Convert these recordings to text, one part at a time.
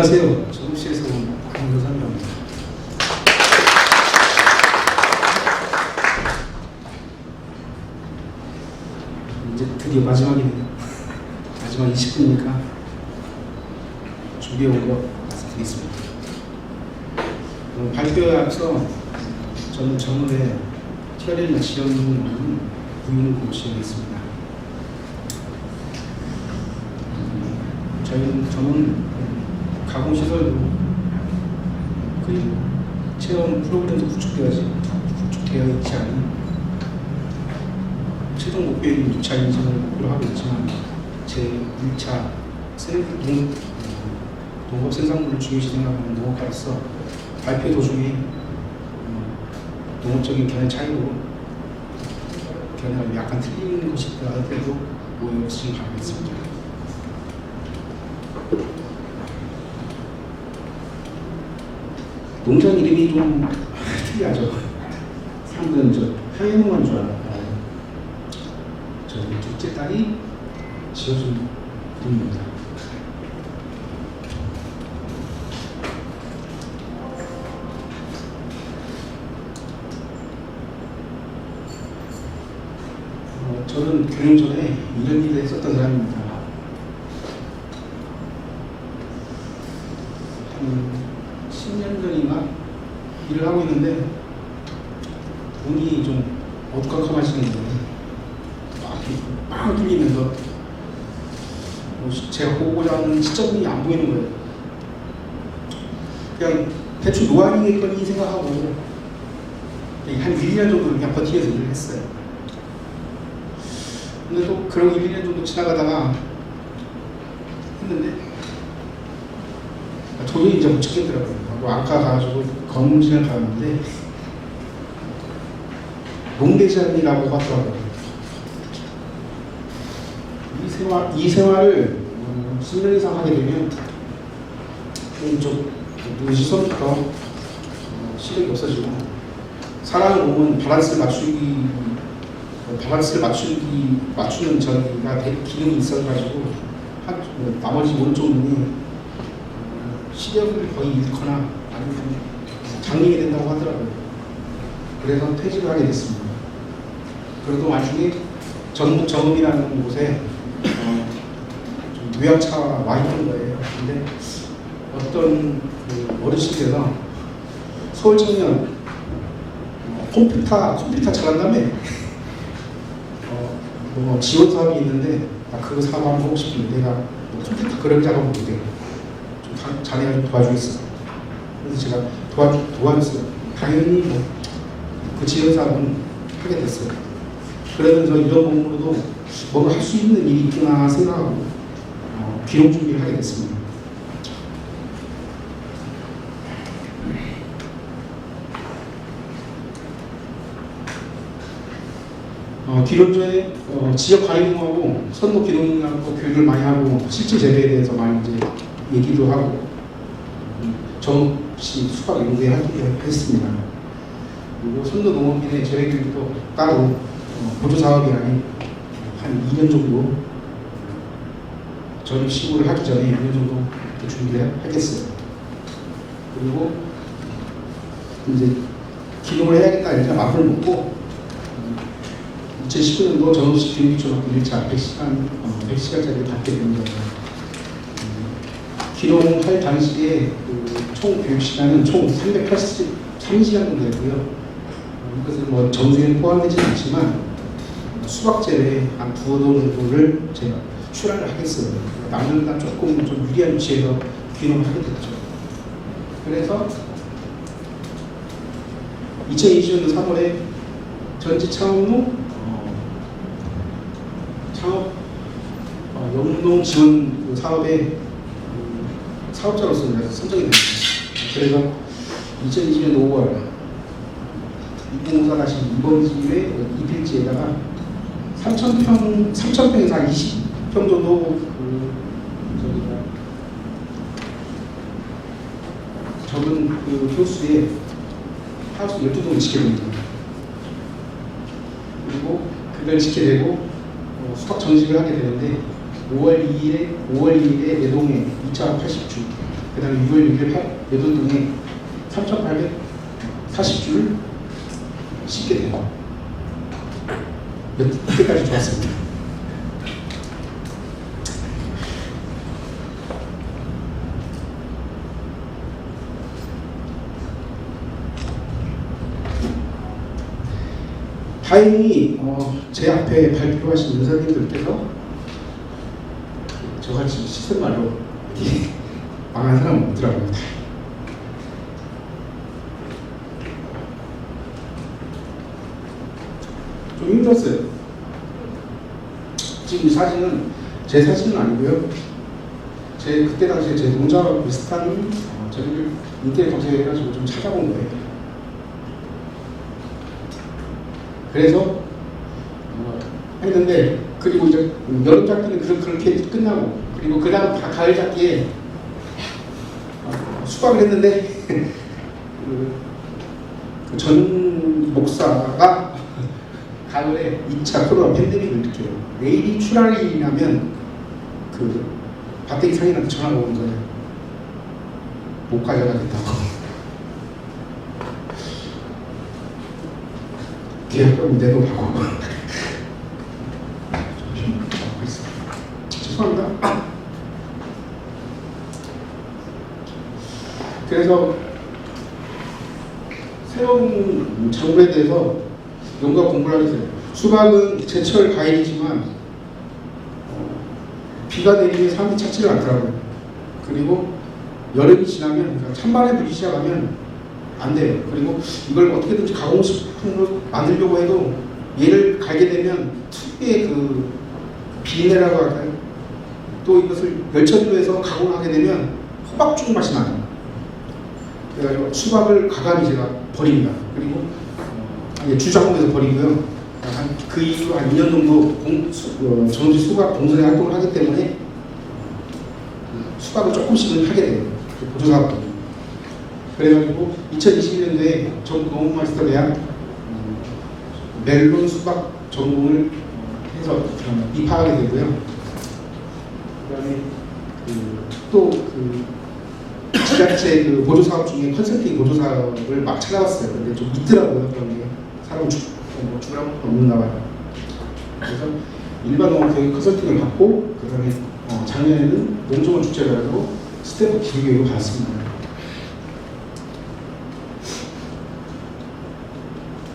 안녕하세요. 전북시에서 온 강효산이라고 합니다. 이제 드디어 마지막이네요. 마지막 20분이니까 준비해온 거 말씀드리겠습니다. 발표에 앞서 저는 전원에 TRL이나 지원하는 부인을 지원했습니다. 저는 가공시설도 그리고 체험 프로그램도 구축되어 있지 않은 최종 목표인 6차 인증을 목표로 하고 있지만 제 1차 농업 생산물을 중요시 생각하는 농업가로서 발표 도중에 농업적인 견해 차이로 견해가 약간 틀린 것이 있다 하더라도 오해 없이 바라겠습니다. 농장 이름이 좀 특이하죠. 사람들은 저 평행농한 줄 알아요. 저희 둘째 딸이 지어준 이름입니다. 저는 결혼 전에 이런 일을 했었던 사람입니다. 한 10년 전인가 일을 하고 있는데 돈이 좀 어두컴컴하시는데 빵 뚫리면서 제가 보고자 하는 시점이 안 보이는 거예요. 그냥 대충 노안이겠거니 생각하고 한 1, 2년 정도 그냥 버티면서 일을 했어요. 근데 또 그런 1, 2년 정도 지나가다가 했는데 도저히 이제 못 찾겠더라고요. 안과 가가지고 검진을 가는데 농대장이라고 하더라고요. 이 생활을 10년 이상 하게 되면 좀 시선부터 시력이 없어지고 사람 몸은 밸런스를 맞추는 저기가 기능이 있어가지고 나머지 오른쪽 눈이 시력을 거의 잃거나 아니면 장애가 된다고 하더라고요. 그래서 퇴직을 하게 됐습니다. 그래도 나중에 전북 정읍이라는 곳에 좀 요양차가 와 있는 거예요. 근데 어떤 어르신께서 서울 청년 컴퓨터 잘한다며 뭐 지원 사업이 있는데 나 그거 사업 한번 하고 싶은데 내가 뭐 컴퓨터 그런 작업을 못해요. 좀 자네가 좀 도와주겠어. 그래서 제가 도와줬어요. 당연히 그 지원 사업은 하게 됐어요. 그러면서 이런 몸으로도 뭔가 할 수 있는 일이 있구나 생각하고 귀농 준비를 하게 됐습니다. 기론조에 지역 과잉하고 선도 기농하고 교육을 많이 하고 실제 재배에 대해서 많이 이제 얘기도 하고 정시 수박 연구에 했습니다. 그리고 선도 농업인의 재배 교육도 따로 보조 사업이 아닌 한 2년 정도 전 시구를 하기 전에 2년 정도 준비를 하겠어요. 그리고 이제 기농을 해야겠다 이제 마음을 먹고 2019년도 전원시 교육초등학교 1차 100시간짜리를 받게 됩니다. 기농할 당시에 총 교육시간은 총 383시간 정도 되고요. 이것은 뭐 정수에는 포함되지 않지만 수박 제외 한 두어 정도를 제가 출하를 하겠어요. 남들보다 조금 좀 유리한 위치에서 기농을 하게 됐죠. 그래서 2020년도 3월에 전지 창업 영농 지원 사업의 사업자로서 선정이 됩니다. 그래서 2020년 5월 2054-2번지의 2필지에다가 3,000평에서 한 20평 정도 적은 효수에 하우스 12동을 짓게 됩니다. 그리고 그걸 짓게 되고 수박 정식을 하게 되는데 5월 2일에 내동에 2차 80주 그 다음에 6월 6일 여돈동에 3,840주를 씻게 돼요. 그때까지 좋았습니다. 다행히 제 앞에 발표하신 의사님들께서 저같이 시선 말로 망한 사람은 없더라고요. 좀 힘들었어요. 지금 이 사진은 제 사진은 아니고요. 그때 당시에 제 동작하고 비슷한 저를 인터넷 검색해가지고 좀 찾아본 거예요. 그래서 했는데, 그리고 이제 여름 작기는 그렇게 끝나고, 그리고 그 다음 가을 작기에 수박을 했는데 전 목사가 가을에 2차 코로나 팬데믹을 일으켜요. 내일이 출하일이라면 그 박대기 상인한테 전화가 오는 거예요. 못 가져가겠다고. 계약금 내놓으라고. 죄송합니다. 그래서 새로운 정부에 대해서 연구와 공부를 하게 돼요. 수박은 제철 과일이지만 비가 내리면 사람들이 찾지를 않더라고요. 그리고 여름이 지나면, 그러니까 찬바람이 불기 시작하면 안 돼요. 그리고 이걸 어떻게든지 가공식품으로 만들려고 해도 얘를 갈게 되면 특유의 그 비린내라고 할까요? 또 이것을 열처리로 해서 가공을 하게 되면 호박죽 맛이 나요. 그래가지고 수박을 가감히 제가 버립니다. 그리고 주작공에서 버리고요. 그 이후 한 2년 정도 전지 수박 공선의 활동을 하기 때문에 수박을 조금씩은 하게 돼요. 보조사업도. 그래가지고 2021년도에 전국 농업마스터 대학 멜론 수박 전공을 해서 입학하게 되고요. 그다음에 지자체 그 보조사업 중에 컨설팅 보조사업을 막 찾아봤어요. 근데 좀 있더라고요. 그런 게 사람 죽으라고 없나 봐요. 그래서 일반 농업 교육 컨설팅을 받고, 그다음에 작년에는 농정원 축제를 하고 스태프 기교육을 받았습니다.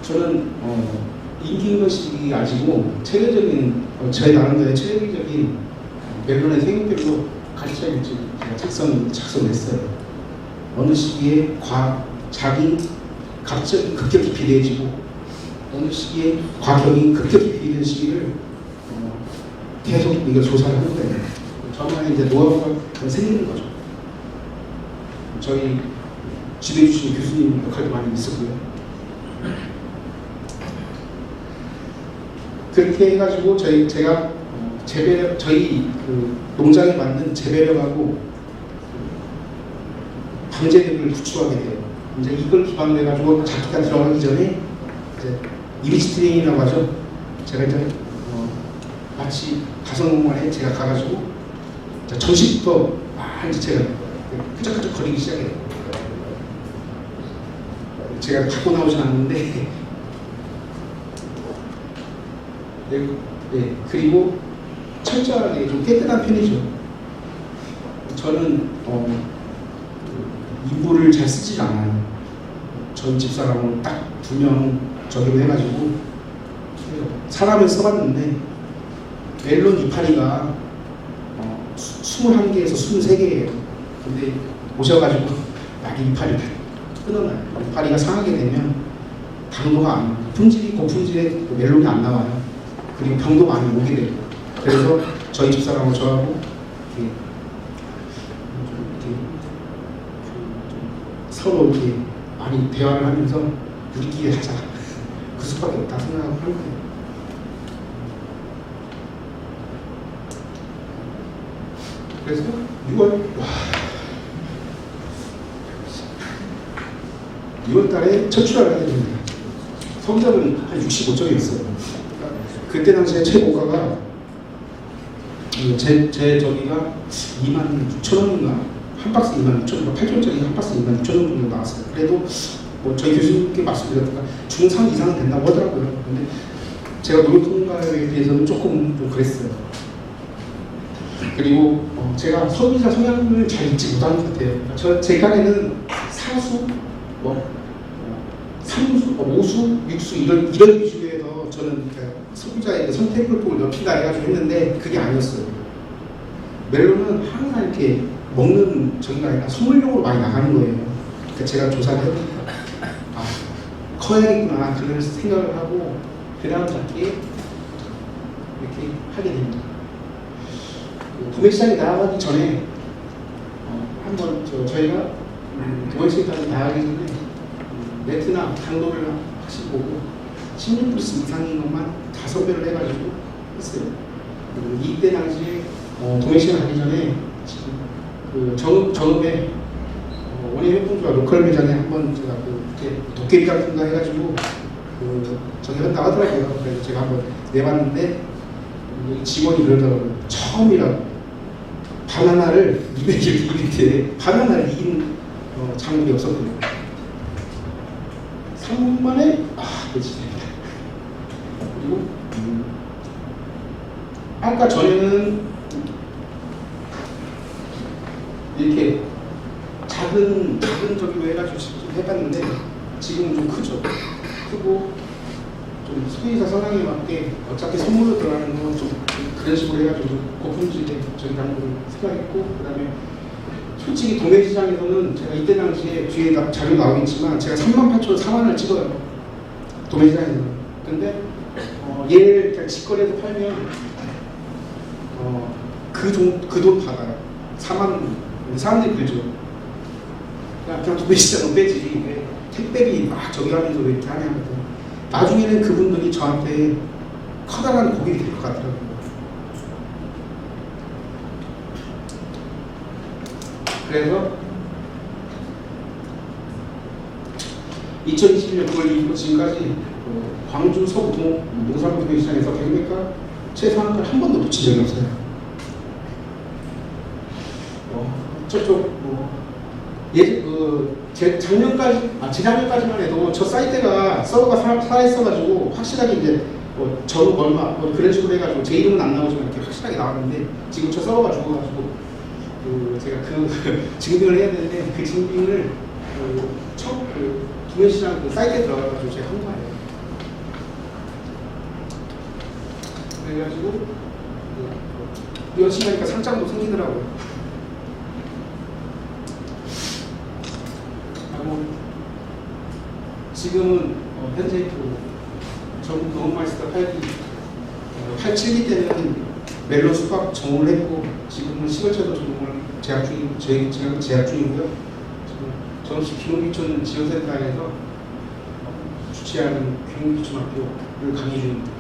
저는 인기인것이 아니고 체계적인 제 나름대로의 체계적인 멜론의 생육별로 가르쳐야겠지. 제가 작성했어요. 어느 시기에 자기 갑자기 급격히 비대해지고, 어느 시기에 과격이 급격히 비대해지는 시기를 계속 이거 조사를 하는 거예요. 저만의 이제 노하우가 생기는 거죠. 저희 지도해 주신 교수님 역할도 많이 있었고요. 그렇게 해가지고 제가 저희 그 농장에 맞는 재배력하고 방제력을 구축하게 돼요. 이제 이걸 기반으로 해가지고 작기가 들어가기 전에 이제 이미지 트레이닝이라고 하죠. 제가 이제 마치 가성농원에 제가 가가지고 전시부터 이제 제가 끄적끄적 거리기 시작해요. 제가 갖고 나오진 않는데 그리고 철저하게 좀 깨끗한 편이죠. 저는 인부를 잘 쓰지 않아요. 전 집사람은 딱 2명 적용을 해가지고 사람을 써봤는데 멜론 이파리가 21개에서 23개예요. 근데 오셔가지고 나게 이파리를 끊어놔요. 이파리가 상하게 되면 당도가 품질이 고품질의 멜론이 안 나와요. 그리고 병도 많이 오게 되고. 그래서 저희 집사람하고 저하고 서로 이렇게 많이 대화를 하면서 우리끼리 하자. 그 수밖에 없다 생각하고 하는 거예요. 그래서 6월 달에 첫 출하를 하게 됩니다. 성적은 한 65점이었어요. 그때 당시에 최고가가 저기가 26,000원인가 한 박스 26,000원, 8kg짜리 한 박스 26,000원 정도 나왔어요. 그래도 뭐 저희 교수님께 말씀드렸다가 중3 이상은 된다고 하더라고요. 근데 제가 노력한 거에 비해서는 조금 좀 그랬어요. 그리고 제가 소비자 성향을 잘 읽지 못하는 것 같아요. 제 간에는 사수, 삼수, 오수, 육수 이런 위주에서 저는 소비자의 선택을 보고 넓힌다 해가지고 했는데 그게 아니었어요. 멜론은 항상 이렇게 먹는 저기가 아니라 선물용으로 많이 나가는 거예요. 그러니까 제가 조사를 해보니까 커야겠구나 그런 생각을 하고 그 다음 작게 이렇게 하게 됩니다. 구매 시장에 나가기 전에 한번 저희가 도매시장까지 나가기 전에 네트나 강도를 확실히 보고 16+ 이상인 것만 5배를 해가지고 했어요. 이때 당시에 도매시장 가기 전에 지금 정읍에 원예 협동조합 로컬 매장에 한번 제가 도깨비 작품가 해가지고 저기 한다고 하더라고요. 그래서 제가 한번 내봤는데 직원이 그러더라고요. 처음이라고 바나나를 200일 바나나를 이긴 작물이 없었거든요. 3분 만에 그렇지. 그리고 아까 전에는 이렇게 작은 저기로 해가지고 해봤는데 지금은 좀 크죠. 크고 좀 소비자 성향에 맞게 어차피 선물로 들어가는 건 좀 그런 식으로 해가지고 고품질의 저기 당구를 생각했고, 그 다음에 솔직히 도매시장에서는 제가 이때 당시에 뒤에 자료 나오겠지만 제가 38,000원 4만원을 찍어요. 도매시장에서는. 근데 얘를 그냥 직거래에서 팔면 그 돈 받아요. 4만원. 사람들이 그러죠. 그냥 도매시장은 빼지. 택배비 막 저기 하면서 왜 이렇게 하냐 하거든. 나중에는 그분들이 저한테 커다란 고객이 될 것 같더라고요. 그래서 2021년 9월 이후로 지금까지 광주 서구 농산물 도매시장에서 백매가 최상한가를 한 번도 놓친 적이 없어요. 저쪽 재작년까지만 해도 저 사이트가 서버가 살아있어가지고 확실하게 이제 저는 얼마 그런 식으로 해가지고 제 이름은 안 나오지만 이렇게 확실하게 나왔는데 지금 저 서버가 죽어가지고 제가 증빙을 해야 되는데 그 증빙을 처음 도매시장 사이트에 들어가가지고 제가 한 거예요. 그래가지고 열심히 하니까 상장도 생기더라고요. 지금은 현재 전국 농업마이스터 8, 7기 때는 멜론 수박 전공을 했고 지금은 시골채도 전공을 재학 중이고요. 지금 전시 귀농귀촌 지원센터에서 주최하는 귀농귀촌학교를 강의 중입니다.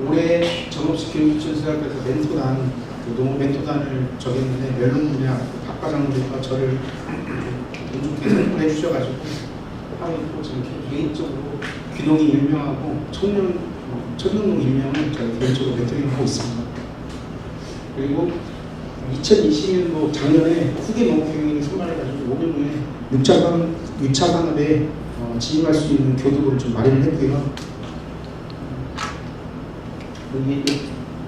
올해 전업식 귀농귀촌수학교에서 멘토단 농업 멘토단을 정했는데 멜론 분야 박 과장님과 저를 운 좋게 선임을 해주셔가지고 하고 있고, 지금 개인적으로 귀농이 일명하고 천연농 일명을 저희 개인적으로 멘토링하고 있습니다. 그리고 2020년도 작년에 후계 농업교육을 선발해가지고 5년 후에 6차 산업에 진입할 수 있는 교육을 좀 마련을 했고요. 여기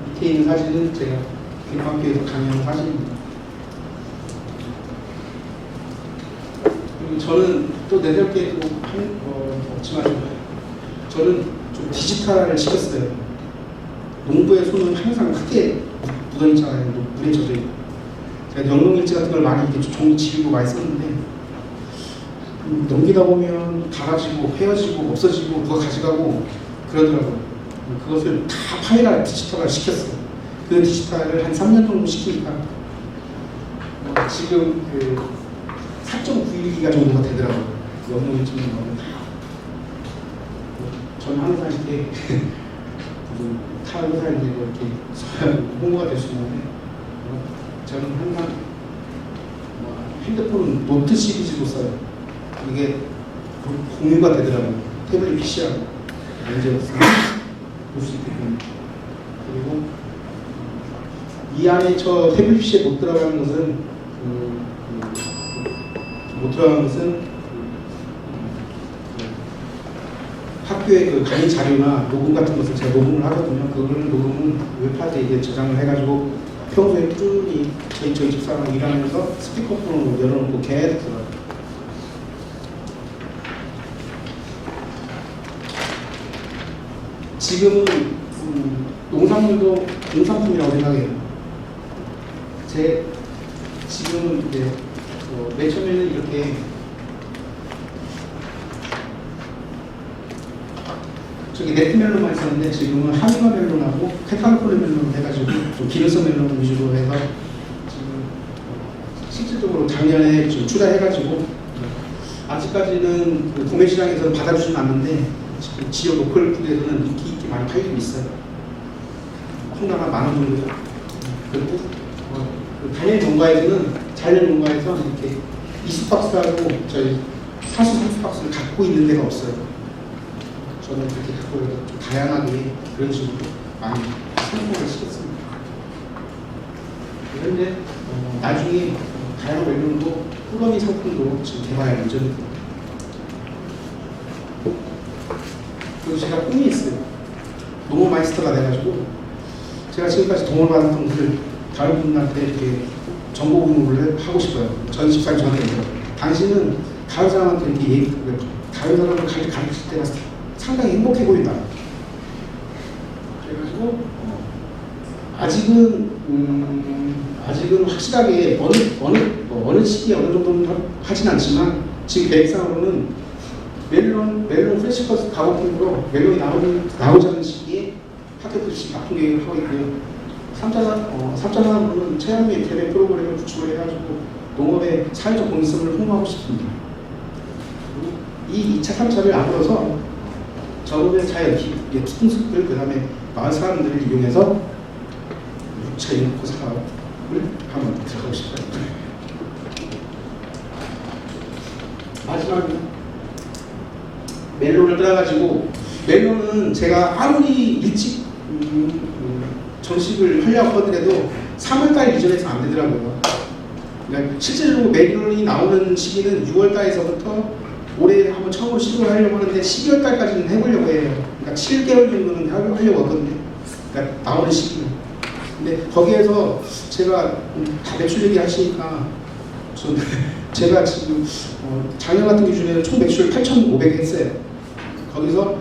밑에 있는 사진은 제가 교육학교에서 강의하는 사진입니다. 그리고 저는 또 내달 게 없지만 저는 좀 디지털화를 시켰어요. 농부의 손은 항상 크게 묻어있잖아요. 물에 젖어있고. 제가 영농일지 같은 걸 많이 이렇게 종이 지우고 많이 썼는데 넘기다 보면 닳아지고 헤어지고 없어지고 누가 가져가고 그러더라고요. 그것을 다 파일화 디지털화 시켰어요. 그 디지털을 한 3년 정도 시키니까 지금 4.91기가 정도가 되더라고요. 영농일지는 저는 항상 이렇게 타 회사에 이렇게 홍보가 될 수 있는데 저는 항상 핸드폰은 노트 시리즈로 써요. 이게 공유가 되더라고요. 태블릿 PC하고 문제가 볼 수 있기 때문에. 그리고 이 안에 저 태블릿 PC에 못 들어가는 것은 학교의 그 강의 자료나 녹음 같은 것을 제가 녹음을 하거든요. 그거를 녹음은 웹하드에 저장을 해가지고 평소에 꾸준히 저희 집사람하고 일하면서 스피커폰으로 열어놓고 계속 들어요. 지금은 농산물도 농산품이라고 생각해요. 지금은 이제 맨 처음에는 이렇게 저기 네트멜론만 있었는데 지금은 하미마 멜론하고 캐탈로폴리 멜론 해가지고 좀 기능성 멜론 위주로 해서 지금 실질적으로 작년에 좀 출하해가지고 아직까지는 그 구매 시장에서 받아주지는 않는데 지금 지역 로컬 푸드에서는 인기 있게 많이 팔리고 있어요. 콩나물 10,000원 정도. 그리고 단일 농가에서는 자연 농가에서 이렇게 20박스하고 저희 30박스를 갖고 있는 데가 없어요. 저는 그렇게 갖고 좀 다양하게 그런 식으로 많이 성공을 시켰습니다. 그런데 나중에 다양한 멜론도 꿀러미 상품도 지금 개발 예정입니다. 그리고 제가 꿈이 있어요. 농업 마이스터가 돼가지고 제가 지금까지 도움을 받았던 분들 다른 분한테 이렇게 정보 공유를 하고 싶어요. 전 집사님 저한테 당신은 다른 사람한테 이렇게 다른 사람을 가르칠 때가 상당히 행복해 보인다. 그래가지고 아직은 확실하게 어느 시기에 어느 정도는 하진 않지만 지금 계획상으로는 멜론 프레시커스 가공품으로 멜론이 나오자는 시기에 학교 급식 납품 계획을 하고 있고요. 3차 산업으로는 체험의 대회 프로그램을 구축을 해가지고 농업의 사회적 공익성을 홍보하고 싶습니다. 이 2차, 3차를 앞으로서 저금의 자연, 특수들, 그 다음에 마을 사람들을 이용해서 6차 인구 사업을 한번 들어가고 싶어요. 마지막으로 멜론을 따라가지고 멜론은 제가 아무리 일찍 전식을 하려고 하더라도 3월달 이전에서 안 되더라고요. 그러니까 실제로 멜론이 나오는 시기는 6월달에서부터 올해 한번 처음으로 시도를 하려고 하는데 12월달까지는 해보려고 해요. 그러니까 7개월 정도는 하려고 하거든요. 그러니까 나오는 시기는. 근데 거기에서 제가 다 매출 얘기 하시니까 제가 지금 작년 같은 기준에는 총 매출 8,500 했어요. 거기서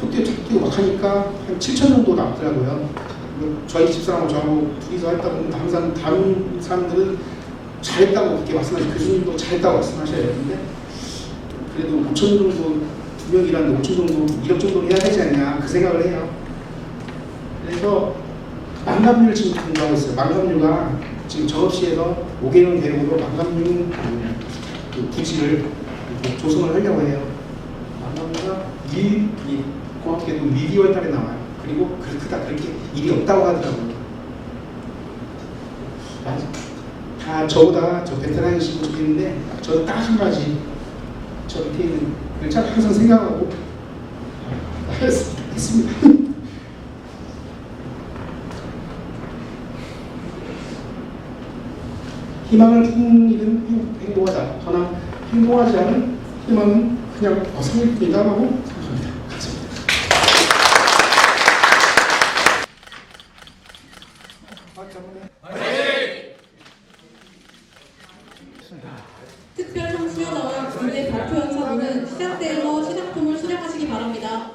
포티어 탁 뛰고 막 하니까 한 7,000 정도 남더라고요. 저희 집사람하고 저하고 둘이서 했다 보면 항상 다른 사람들은 잘했다고 그렇게 말씀하시고 교수님도 잘했다고 말씀하셔야 되는데 그래도 5천 정도 두 명 일하는데 5천 정도 1억 정도는 해야 되지 않냐 그 생각을 해요. 그래서 망감류를 지금 공부하고 있어요. 망감류가 지금 저업시에서 5개년 대륙으로 망감류 그 부지를 조성을 하려고 해요. 망감류가 공학계도 미 2월 달에 나와요. 그리고 그렇게 일이 없다고 하더라고요. 다 저보다 저 베테랑이시고 좋겠는데 저는 딱 한 가지 저 밑에 있는 걸 항상 생각하고 했습니다. 희망을 품는 일은 행복하다. 그러나 행복하지 않은 희망은 그냥 어성일 뿐이다 하고 생각합니다. 특별 청취자와 군대 발표 연사부는 시작대에서 시작품을 수령하시기 바랍니다.